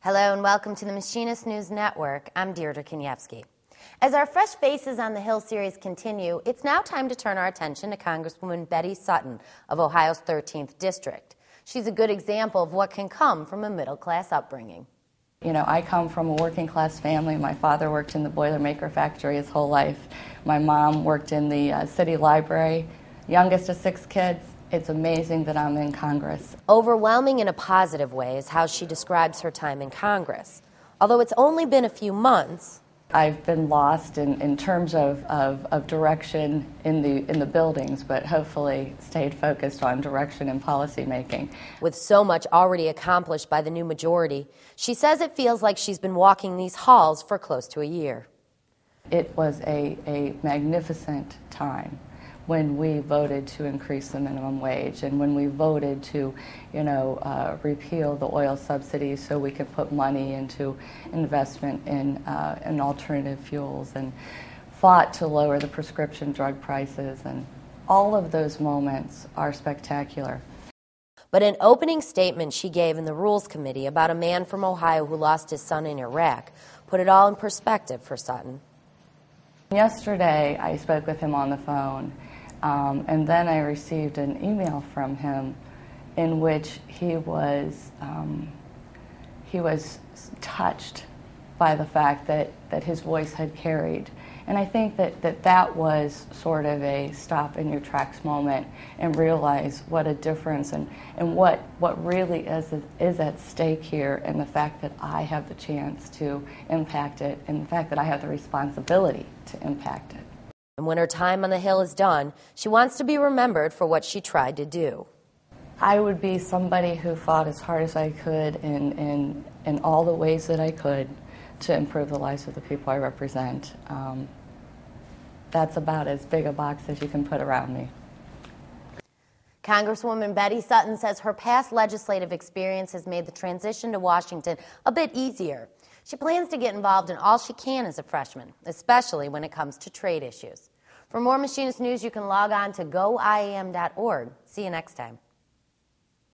Hello and welcome to the Machinist News Network. I'm Deirdre Kanievsky. As our Fresh Faces on the Hill series continue, it's now time to turn our attention to Congresswoman Betty Sutton of Ohio's 13th District. She's a good example of what can come from a middle-class upbringing. You know, I come from a working-class family. My father worked in the Boilermaker factory his whole life. My mom worked in the city library, youngest of 6 kids. It's amazing that I'm in Congress. Overwhelming in a positive way is how she describes her time in Congress. Although it's only been a few months, I've been lost in terms of direction in the buildings, but hopefully stayed focused on direction and policy making. With so much already accomplished by the new majority, she says it feels like she's been walking these halls for close to a year. It was a magnificent time when we voted to increase the minimum wage and when we voted to, repeal the oil subsidies so we could put money into investment in alternative fuels, and fought to lower the prescription drug prices, and all of those moments are spectacular. But an opening statement she gave in the Rules Committee about a man from Ohio who lost his son in Iraq put it all in perspective for Sutton. Yesterday, I spoke with him on the phone, and then I received an email from him in which he was touched by the fact that his voice had carried. And I think that was sort of a stop in your tracks moment and realize what a difference and what really is at stake here, and the fact that I have the chance to impact it, and the fact that I have the responsibility to impact it. And when her time on the Hill is done, she wants to be remembered for what she tried to do. I would be somebody who fought as hard as I could in all the ways that I could to improve the lives of the people I represent. That's about as big a box as you can put around me. Congresswoman Betty Sutton says her past legislative experience has made the transition to Washington a bit easier. She plans to get involved in all she can as a freshman, especially when it comes to trade issues. For more Machinist News, you can log on to goiam.org. See you next time.